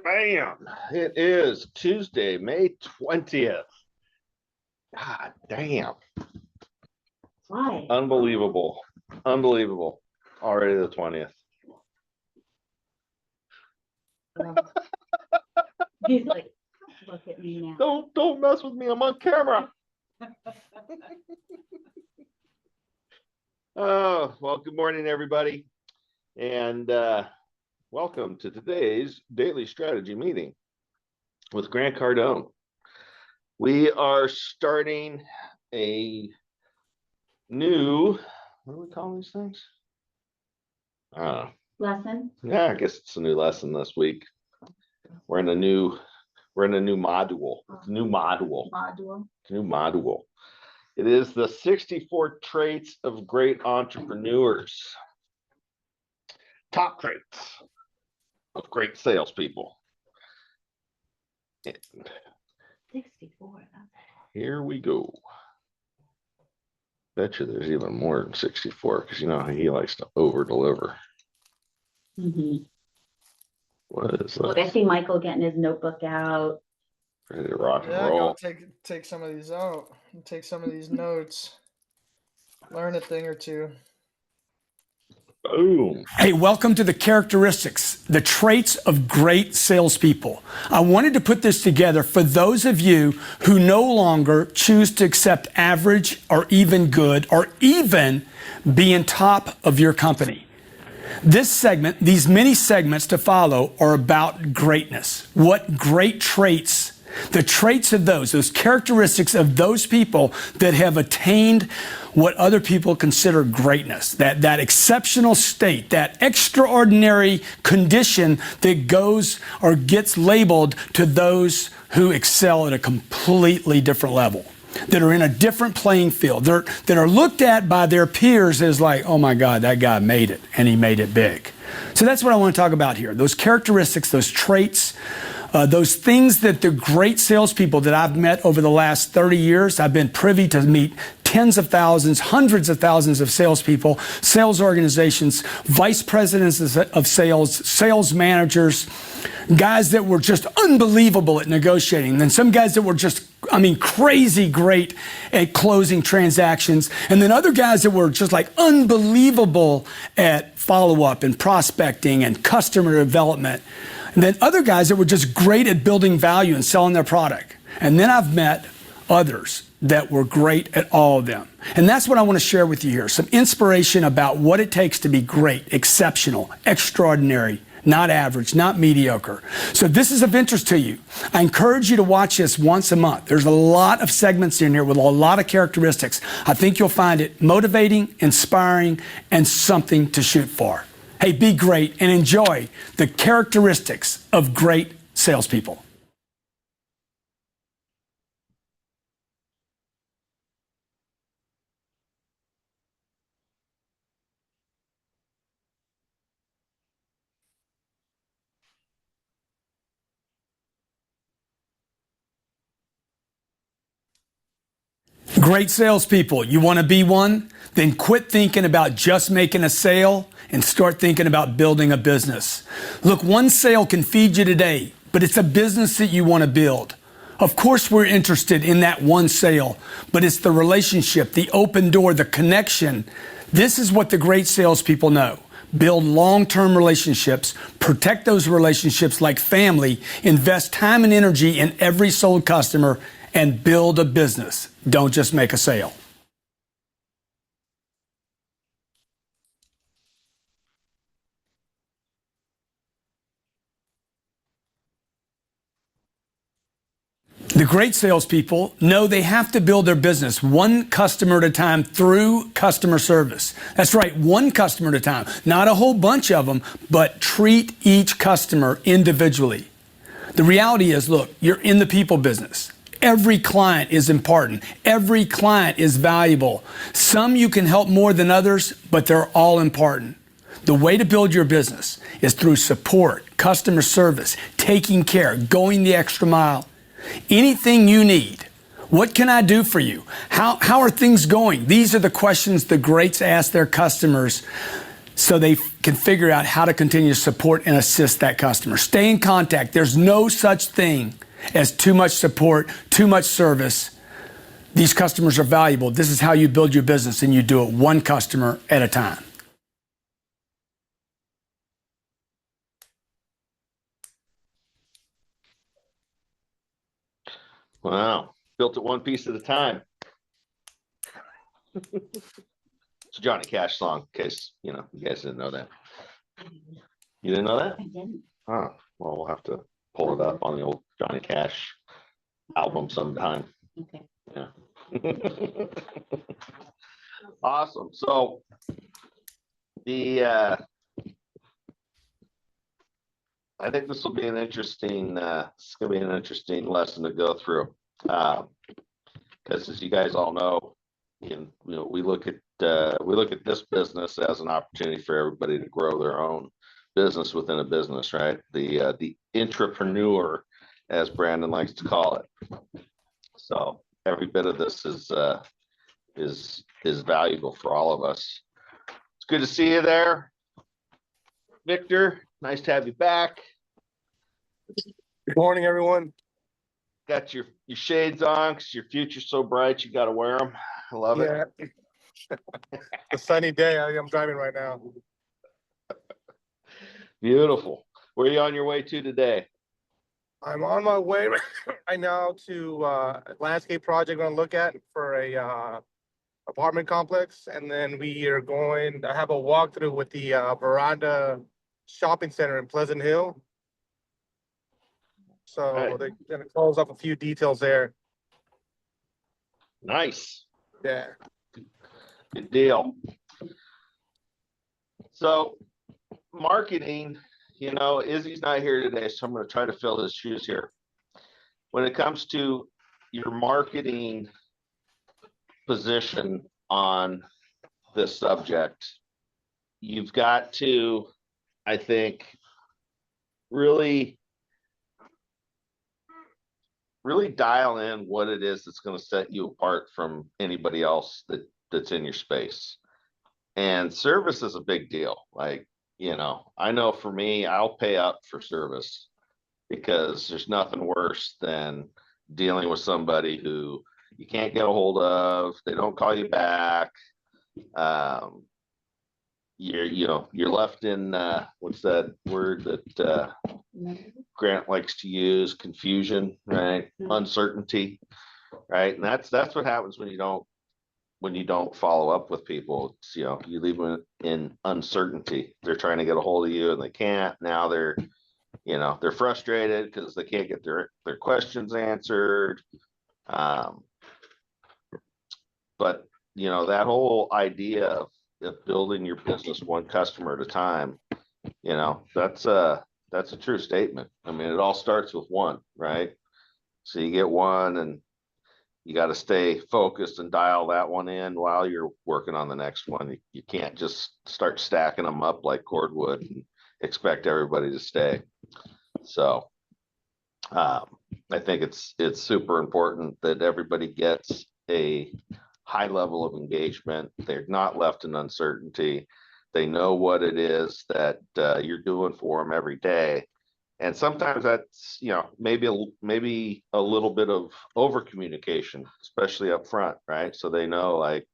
Bam! It is Tuesday, May 20th. God damn. Why? Unbelievable. Unbelievable. Already the 20th. He's like, look at me now. Don't mess with me. I'm on camera. Oh, well, good morning, everybody. And welcome to today's daily strategy meeting with Grant Cardone. We are starting a new, what do we call these things? Lesson? Yeah, I guess it's a new lesson this week. We're in a new module. It's a new module. It's a new module. It is the 64 traits of great entrepreneurs. Top traits of great salespeople. 64. Here we go. Bet you there's even more than 64 because you know he likes to over deliver. Mm-hmm. What is that? Look, I see Michael getting his notebook out. Ready to rock and Yeah, roll. go take some of these out and take some of these notes. Learn a thing or two. Boom. Hey, welcome to the characteristics, the traits of great salespeople. I wanted to put this together for those of you who no longer choose to accept average or even good or even be in top of your company. This segment, these many segments to follow are about greatness. What great traits, the traits of those characteristics of those people that have attained what other people consider greatness, that exceptional state, that extraordinary condition that goes or gets labeled to those who excel at a completely different level, that are in a different playing field, that are looked at by their peers as like, oh my God, that guy made it, and he made it big. So that's what I want to talk about here. Those characteristics, those traits, those things that the great salespeople that I've met over the last 30 years, I've been privy to meet tens of thousands, hundreds of thousands of salespeople, sales organizations, vice presidents of sales, sales managers, guys that were just unbelievable at negotiating. Then some guys that were just, crazy great at closing transactions. And then other guys that were just like unbelievable at follow-up and prospecting and customer development. And then other guys that were just great at building value and selling their product. And then I've met others that were great at all of them. And that's what I want to share with you here. Some inspiration about what it takes to be great, exceptional, extraordinary, not average, not mediocre. So if this is of interest to you, I encourage you to watch this once a month. There's a lot of segments in here with a lot of characteristics. I think you'll find it motivating, inspiring, and something to shoot for. Hey, be great and enjoy the characteristics of great salespeople. Great salespeople, you want to be one? Then quit thinking about just making a sale and start thinking about building a business. Look, one sale can feed you today, but it's a business that you want to build. Of course, we're interested in that one sale, but it's the relationship, the open door, the connection. This is what the great salespeople know. Build long-term relationships, protect those relationships like family, invest time and energy in every sold customer, and build a business. Don't just make a sale. The great salespeople know they have to build their business one customer at a time through customer service. That's right, one customer at a time. Not a whole bunch of them, but treat each customer individually. The reality is, look, you're in the people business. Every client is important. Every client is valuable. Some you can help more than others, but they're all important. The way to build your business is through support, customer service, taking care, going the extra mile. Anything you need. What can I do for you? How are things going? These are the questions the greats ask their customers so they can figure out how to continue to support and assist that customer. Stay in contact. There's no such thing as too much support, too much service. These customers are valuable. This is how you build your business, and you do it one customer at a time. Wow. Built it one piece at a time. It's a Johnny Cash song, in case, you guys didn't know that. You didn't know that? I didn't. Oh, well, we'll have to pull it up on the old Johnny Cash album sometime. Okay. Yeah. Awesome. So I think this will be an interesting, it's going to be an interesting lesson to go through. Because as you guys all know, we look at this business as an opportunity for everybody to grow their own business within a business, right? The intrapreneur, as Brandon likes to call it. So every bit of this is valuable for all of us. It's good to see you there, Victor. Nice to have you back. Good morning, everyone. Got your shades on because your future's so bright. You got to wear them. I love it. A sunny day. I'm driving right now. Beautiful. Where are you on your way to today? I'm on my way right now to a landscape project I'm going to look at for a apartment complex, and then I have a walkthrough with the Veranda Shopping Center in Pleasant Hill. So they're going to close up a few details there. Nice. Yeah. Good deal. So marketing, Izzy's not here today, so I'm going to try to fill his shoes here. When it comes to your marketing position on this subject, you've got to, I think, really dial in what it is that's going to set you apart from anybody else that's in your space. And service is a big deal. Like, I know for me, I'll pay up for service because there's nothing worse than dealing with somebody who you can't get a hold of. They don't call you back. You're left in what's that word that Grant likes to use? Confusion, right? Uncertainty, right? And that's what happens when you don't follow up with people. It's, you leave them in uncertainty. They're trying to get a hold of you and they can't. Now they're frustrated because they can't get their questions answered. But that whole idea of building your business one customer at a time, that's a true statement. I mean, it all starts with one, right? So you get one and you got to stay focused and dial that one in while you're working on the next one. You can't just start stacking them up like cordwood and expect everybody to stay. So I think it's super important that everybody gets a high level of engagement. They're not left in uncertainty. They know what it is that you're doing for them every day. And sometimes that's, maybe a little bit of over communication, especially up front, right? So they know, like,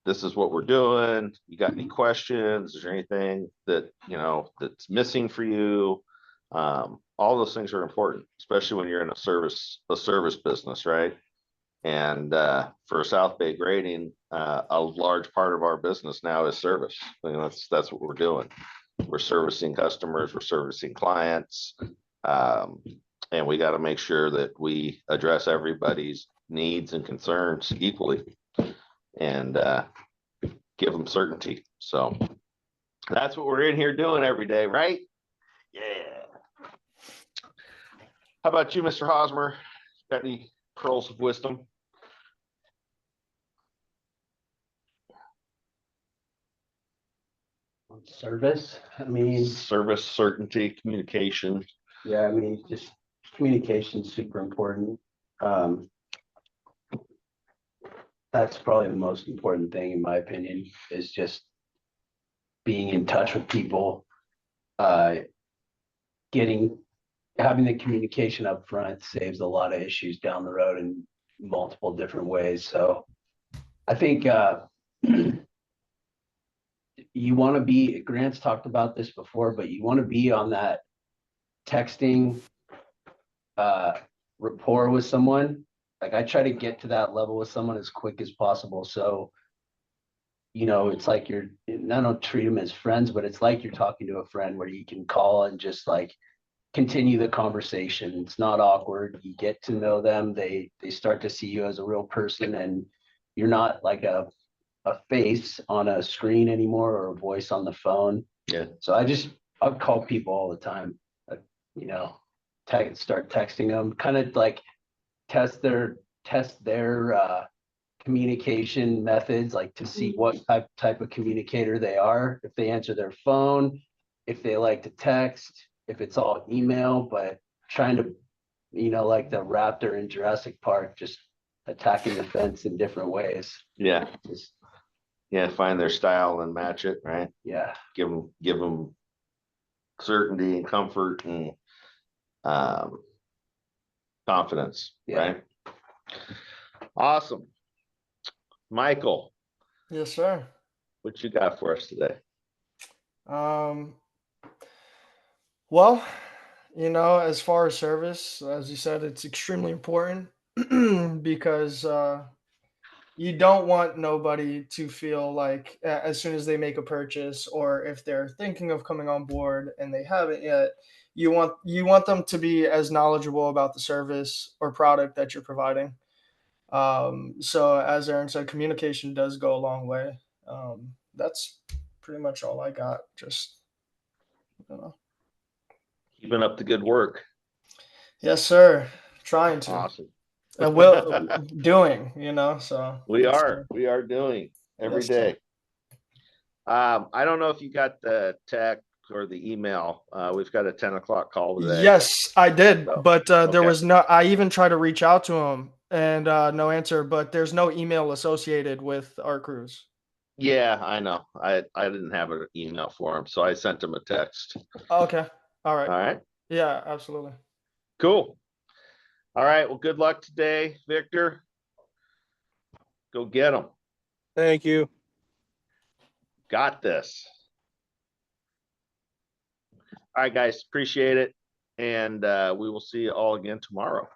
this is what we're doing. You got any questions? Is there anything that, that's missing for you? All those things are important, especially when you're in a service business, right? And for South Bay Grading, a large part of our business now is service. That's what we're doing. We're servicing customers, we're servicing clients, and we got to make sure that we address everybody's needs and concerns equally and give them certainty. So that's what we're in here doing every day, right? Yeah. How about you, Mr. Hosmer? Got any pearls of wisdom? Service, Service, certainty, communication. yeah, just communication is super important. That's probably the most important thing, in my opinion, is just being in touch with people, having the communication up front saves a lot of issues down the road in multiple different ways. So I think you want to be, Grant's talked about this before, but you want to be on that texting rapport with someone. Like I try to get to that level with someone as quick as possible. So, it's like I don't treat them as friends, but it's like you're talking to a friend where you can call and just like continue the conversation. It's not awkward. You get to know them. They start to see you as a real person, and you're not like a face on a screen anymore or a voice on the phone. Yeah. So I'll call people all the time. Start texting them, kind of like test their communication methods, like to see what type of communicator they are. If they answer their phone, if they like to text, if it's all email, but trying to, like the raptor in Jurassic Park, just attacking the fence in different ways. Yeah. Just, Find their style and match it, right? yeah. Give them certainty and comfort and confidence, Yeah. right? Awesome. Michael, Yes, sir. what you got for us today? Well, as far as service, as you said, it's extremely important because you don't want nobody to feel like as soon as they make a purchase or if they're thinking of coming on board and they haven't yet, you want them to be as knowledgeable about the service or product that you're providing. So as Aaron said, communication does go a long way. That's pretty much all I got. Just Keeping up the good work. yes, sir. Trying to. Awesome. Will doing, so We are doing every Yes, sir. day. I don't know if you got the text or the email. We've got a 10 o'clock call today. Yes, I did, So, but there okay. was no. I even tried to reach out to him, and no answer. But there's no email associated with our cruise. Yeah, I know. I didn't have an email for him, so I sent him a text. Okay, all right. All right, Yeah, absolutely. cool. All right, well, good luck today, Victor. Go get them. Thank you. Got this. All right, guys, appreciate it. And we will see you all again tomorrow.